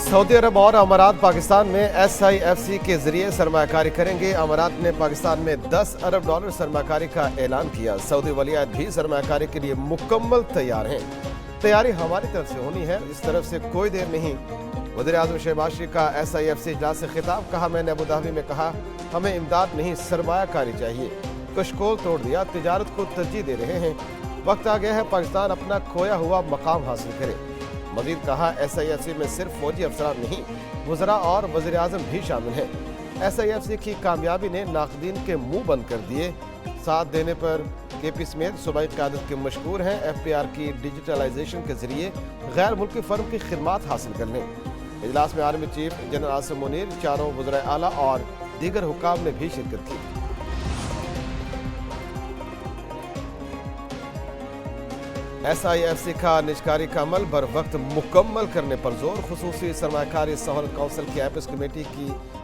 Saudi अरब और अमारात पाकिस्तान में SIFC के जरिए सरमायाकारी करेंगे। अमारात ने पाकिस्तान में $10 अरब सरमायाकारी का ऐलान किया। सऊदी वलियात भी सरमायाकारी के लिए मुकम्मल तैयार हैं। तैयारी हमारी तरफ से होनी है, इस तरफ से कोई देर नहीं। वज़ीर-ए-आज़म शहबाज शरीफ का SIFC इजलास से खिताब। कहा, मैंने अबू धाबी में कहा हमें इमदाद नहीं सरमायाकारी चाहिए। कशकोल तोड़ दिया, तिजारत को तरजीह दे रहे हैं। वक्त आ गया है पाकिस्तान अपना खोया हुआ मकाम हासिल करे। मजीद कहा, SIFC में सिर्फ फौजी अफसरान नहीं, वज़रा और वज़ीर-ए-आज़म भी शामिल हैं। SIFC की कामयाबी ने नाक़दीन के मुंह बंद कर दिए। साथ देने पर KP समेत सूबाई क़यादत के मशकूर हैं। FPR की डिजिटलाइजेशन के जरिए गैर मुल्की फर्म की खिदमात हासिल कर लें। इजलास में army chief general Asim Munir, चारों वज़राए आला और दीगर हुक्काम ने भी शिरकत की। SIFC का निजकारी का अमल बर वक्त मुकम्मल करने पर जोर। खुसूसी सरमायाकारी सहूलत काउंसिल की एपिस कमेटी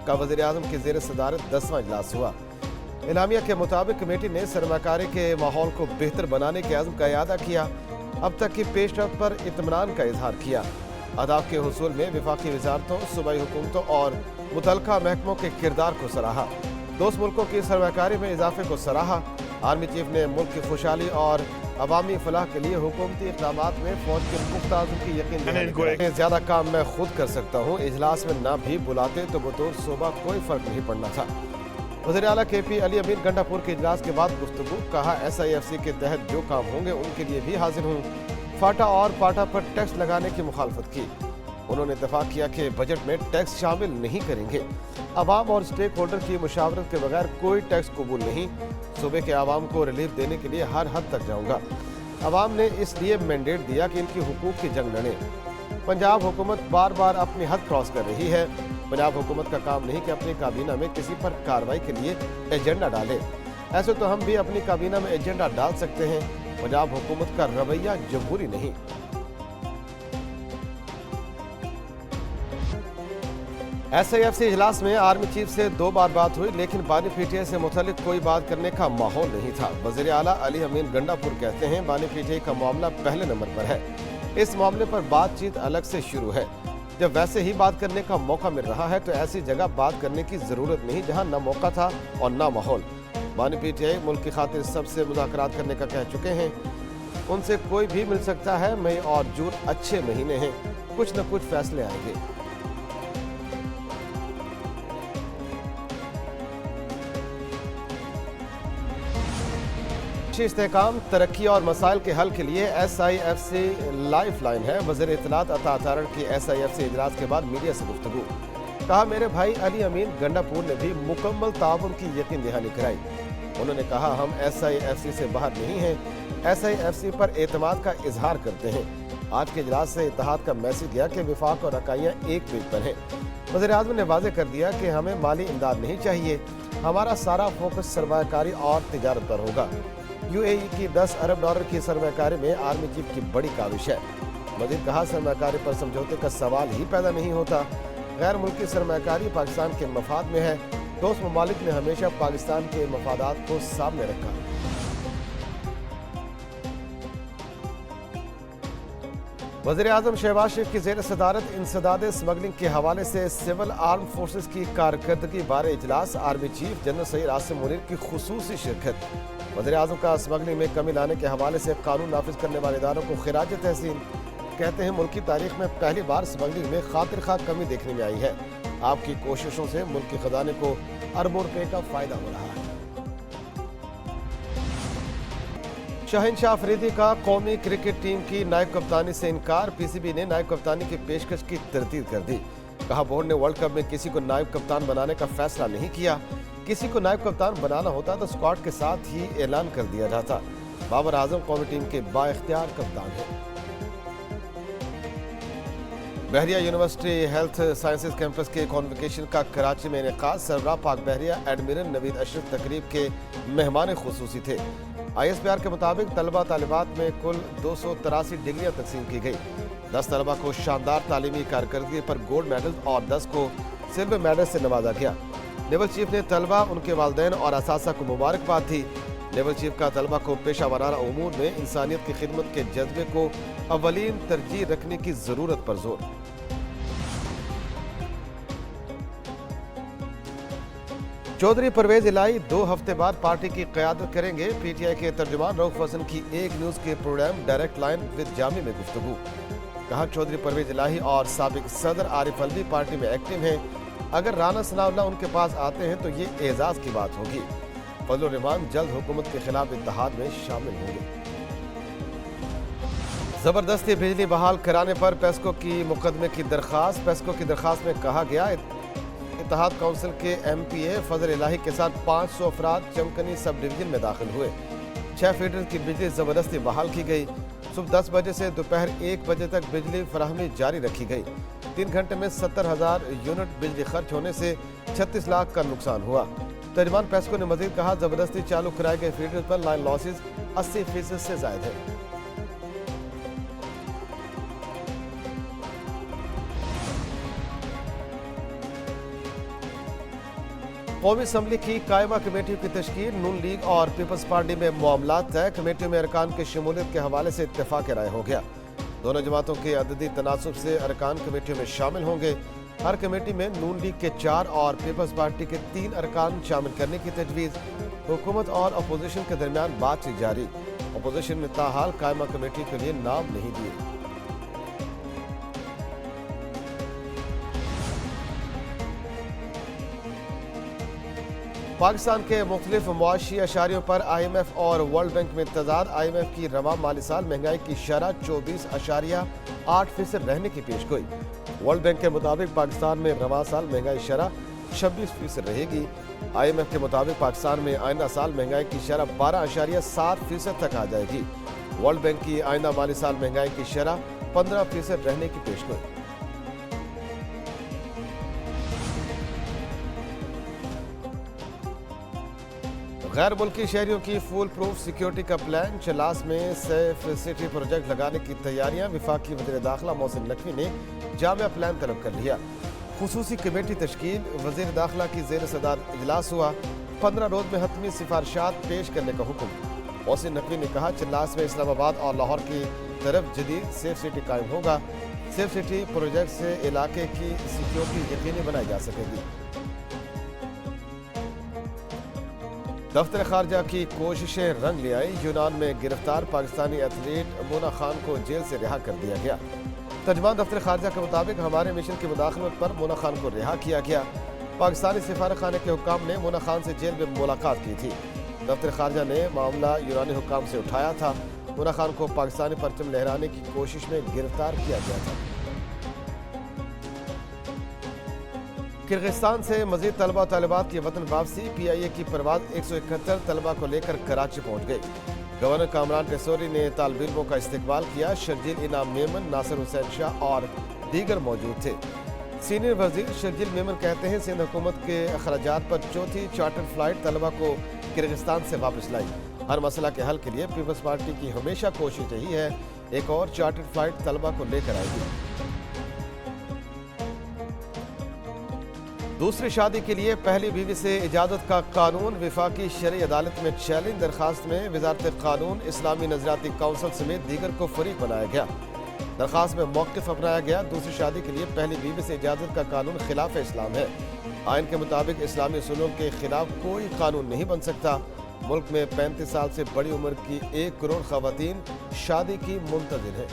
का वज़ीर-ए-आज़म की ज़ेर सदारत 10वां इजलास हुआ। इलामिया के मुताबिक कमेटी ने सरमायाकारी के माहौल को बेहतर बनाने के अज़्म का इयादा किया। अब तक की पेशरफ्त पर इत्मीनान का इजहार किया। अहदाफ के हुसूल में वफाकी वज़ारतों, सूबाई हुकूमतों और मुतल्लिका महकमों के किरदार को सराहा। दोस्त मुल्कों की सरमायाकारी में इजाफे को सराहा। आर्मी चीफ ने मुल्क की खुशहाली और अवामी फलाह के लिए हुकूमती इक़दामात में फौज के पुख्ता अज़्म की यकीन दिलाने। ज़्यादा काम मैं खुद कर सकता हूँ। इजलास में ना भी बुलाते तो बतौर सूबा कोई फ़र्क नहीं पड़ना था। वज़ीर आला KP अली अमीन गंडापुर के इजलास के बाद गुफ्तगू। कहा, SIFC के तहत जो काम होंगे उनके लिए भी हाजिर हूँ। फाटा और पाटा पर टैक्स लगाने की मुखालफत की। उन्होंने इत्तफाक किया कि बजट में टैक्स शामिल नहीं करेंगे। अवाम और स्टेक होल्डर की मुशावरत के बगैर कोई टैक्स कबूल नहीं। सूबे के आवाम को रिलीफ देने के लिए हर हद तक जाऊंगा। अवाम ने इसलिए मैंडेट दिया कि इनकी हुकूक की जंग लड़ें। पंजाब हुकूमत बार बार अपनी हद क्रॉस कर रही है। पंजाब हुकूमत का काम नहीं कि अपनी काबीना में किसी पर कार्रवाई के लिए एजेंडा डाले। ऐसे तो हम भी अपनी काबीना में एजेंडा डाल सकते हैं। पंजाब हुकूमत का रवैया जमहूरी नहीं। SIFC इजलास में आर्मी चीफ से 2 बार बात हुई, लेकिन बानी PTI से मुतल्लिक कोई बात करने का माहौल नहीं था। वज़ीर आला अली अमीन गंडापुर कहते हैं, बानी PTI का मामला पहले नंबर पर है। इस मामले पर बातचीत अलग से शुरू है। जब वैसे ही बात करने का मौका मिल रहा है तो ऐसी जगह बात करने की जरूरत नहीं जहां न मौका था और न माहौल। बानी PTI मुल्क की खातिर सबसे मुज़ाकरात करने का कह चुके हैं। उनसे कोई भी मिल सकता है। मई और जून अच्छे महीने हैं, कुछ न कुछ फैसले आएंगे। इस्तेहकाम, तरक्की और मसाइल के हल के लिए SIFC लाइफ लाइन है। वज़ीर इत्तलात अता तारण की SIFC इजलास के बाद मीडिया से गुफ्तगू। कहा, मेरे भाई अली अमीन गंडापुर ने भी मुकम्मल ताउन की यकीन दहानी कराई। उन्होंने कहा, हम SIFC से बाहर नहीं हैं, SIFC पर एतमाद का इजहार करते हैं। आज के इजलास से इत्तेहाद का मैसेज दिया कि विफाक और अकाइयाँ एक पेज पर हैं। वज़ीर-ए-आज़म ने वाज़ेह कर दिया कि हमें माली इमदाद नहीं चाहिए, हमारा सारा फोकस सरमायाकारी और तिजारत पर होगा। UAE की $10 अरब की सरमायाकारी में आर्मी चीफ की बड़ी काविश है। मजीद कहा, सरमायाकारी पर समझौते का सवाल ही पैदा नहीं होता। गैर मुल्की सरमायाकारी पाकिस्तान के मफाद में है। दोस्त ममालिक ने हमेशा पाकिस्तान के मफादात को सामने रखा। वज़ीर-ए-आज़म शहबाज शरीफ की ज़ेर सदारत इंसदाद स्मगलिंग के हवाले से सिविल आर्म फोर्सेस की कारकर्दगी बारे इजलास। Army chief general Saeed Asim Munir की खुसूसी शिरकत। वज़ीर-ए-आज़म का स्मगलिंग में कमी लाने के हवाले से कानून नाफिज करने वाले इदारों को खिराज तहसीन। कहते हैं, मुल्क की तारीख में पहली बार स्मगलिंग में खातिर खा कमी देखने में आई है। आपकी कोशिशों से मुल्क के खजाने को अरबों रुपए का फायदा हो रहा है। शहनशाह अफरीदी का कौमी क्रिकेट टीम की नायब कप्तानी से इनकार। PCB ने नायब कप्तानी की पेशकश की तरदीद कर दी। कहा, बोर्ड ने वर्ल्ड कप में किसी को नायब कप्तान बनाने का फैसला नहीं किया। किसी को नायब कप्तान बनाना होता तो स्क्वाड के साथ ही ऐलान कर दिया जाता। बाबर आजम कौमी टीम के बाइख्तियार कप्तान हैं। बहरिया यूनिवर्सिटी हेल्थ साइंसेज कैंपस के कॉन्वोकेशन का कराची में इनेकाद। सरबराह पाक बहरिया एडमिरल नवीद अशरफ तकरीब के मेहमान खुसूसी थे। ISPR के मुताबिक तलबा तालिबात में कुल 283 डिग्रियाँ तकसीम की गई। 10 तलबा को शानदार तालीमी कारकर्दगी पर गोल्ड मेडल और 10 को सिल्वर मेडल से नवाजा गया। नेवल चीफ ने तलबा, उनके वालिदैन और असासा को मुबारकबाद दी। नेवल चीफ का तलबा को पेशा वाराना उमूर में इंसानियत की खिदमत के जज्बे को अवलीन तरजीह रखने की ज़रूरत पर जोर। चौधरी परवेज इलाही 2 हफ्ते बाद पार्टी की क़यादत करेंगे। पीटीआई के तर्जुमान रऊफ हसन की एक न्यूज़ के program direct line with Jami में गुफ्तगू। कहा चौधरी परवेज इलाही और साबिक सदर आरिफ अलवी पार्टी में एक्टिव हैं। अगर राना सनाउल्लाह उनके पास आते हैं तो ये एजाज की बात होगी। फजल रहमान जल्द हुकूमत के खिलाफ इत्तेहाद में शामिल होंगे। जबरदस्ती बिजली बहाल कराने पर पेस्को की मुकदमे की दरख्वास्त। पेस्को की दरख्वास्त में कहा गया इत्तेहाद काउंसिल के एमपीए फजल इलाही के साथ 500 अफराद चमकनी सब डिवीजन में दाखिल हुए। 6 फीडर की बिजली जबरदस्ती बहाल की गई। सुबह 10 बजे से दोपहर 1 बजे तक बिजली फराहमी जारी रखी गई। 3 घंटे में 70,000 यूनिट बिजली खर्च होने से 36 लाख का नुकसान हुआ। तर्जुमान पेस्को ने मजीद कहा जबरदस्ती चालू कराए गए फीडर पर लाइन लॉसेज 80% से ज्यादा है। कौमी असम्बली की कायमा कमेटियों की तश्कील। नून लीग और पीपल्स पार्टी में मामलात तय। कमेटियों में अरकान की शमूलियत के हवाले से इत्तेफाक राय हो गया। दोनों जमातों के अददी तनासुब से अरकान कमेटियों में शामिल होंगे। हर कमेटी में नून लीग के 4 और पीपल्स पार्टी के 3 अरकान शामिल करने की तजवीज़। हुकूमत और अपोजिशन के दरमियान बातचीत जारी। अपोजिशन ने ताहाल कायमा कमेटी के लिए नाम नहीं दिए। पाकिस्तान के मुख्तलिफ मुआशी अशारियों पर IMF और वर्ल्ड बैंक में तजाद। IMF की रवा माली साल महंगाई की शरह 24.8% रहने की पेशगोई। वर्ल्ड बैंक के मुताबिक पाकिस्तान में रवा साल महंगाई शरह 26% रहेगी। IMF के मुताबिक पाकिस्तान में आइंदा साल महंगाई की शरह 12.7% तक आ जाएगी। वर्ल्ड बैंक की आइंदा माली साल महंगाई की शरह 15% रहने की पेशगोई। गैर मुल्की शहरियों की फुल प्रूफ सिक्योरिटी का प्लान। चलास में सेफ सिटी प्रोजेक्ट लगाने की तैयारियां। वफाकी वज़ीर दाखिला मोहसिन नकवी ने जामिया प्लान तलब कर लिया। खुसूसी कमेटी तश्कील। वज़ीर दाखिला की ज़ेर सदारत इजलास हुआ। 15 रोज में हतमी सिफारिशात पेश करने का हुक्म। मोहसिन नकवी ने कहा चलास में इस्लामाबाद और लाहौर की तरफ जदीद सेफ सिटी कायम होगा। सेफ सिटी प्रोजेक्ट से इलाके की सिक्योरिटी यकीनी बनाई जा सकेगी। दफ्तर खारजा की कोशिशें रंग ले आई। यूनान में गिरफ्तार पाकिस्तानी एथलीट मोना खान को जेल से रिहा कर दिया गया। तर्जुमान दफ्तर खारजा के मुताबिक हमारे मिशन की मुदाखलत पर मोना खान को रिहा किया गया। पाकिस्तानी सिफारत खाने के हुक्काम ने मोना खान से जेल में मुलाकात की थी। दफ्तर खारजा ने मामला यूनानी हुक्काम से उठाया था। मोना खान को पाकिस्तानी परचम लहराने की कोशिश में गिरफ्तार किया गया था। किर्गिस्तान से मजीद तलबा तालिबात की वतन वापसी। PIA की परवाज 171 तलबा को लेकर कराची पहुंच गई। गवर्नर कामरान टेसोरी ने तालिब इल्मों का इस्तकबाल किया। शर्जील इनाम मेमन, नासिर हुसैन शाह और दीगर मौजूद थे। सीनियर वजीर शर्जील मेमन कहते हैं सिंध हुकूमत के अखराजात पर चौथी चार्टर फ्लाइट तलबा को किर्गिस्तान से वापस लाई। हर मसला के हल के लिए पीपल्स पार्टी की हमेशा कोशिश रही है एक और चार्टर फ्लाइट तलबा को लेकर आएगी। दूसरी शादी के लिए पहली बीवी से इजाज़त का कानून। वफाकी शरई अदालत में चैलेंज। दरखास्त में वजारत कानून, इस्लामी नजरियाती काउंसिल समेत दीगर को फरीक बनाया गया। दरखास्त में मौक़िफ़ अपनाया गया। दूसरी शादी के लिए पहली बीवी से इजाज़त का कानून खिलाफ इस्लाम है। आइन के मुताबिक इस्लामी उसूलों के खिलाफ कोई कानून नहीं बन सकता। मुल्क में 35 साल से बड़ी उम्र की 1 करोड़ ख़वातीन शादी की मुंतज़िर हैं।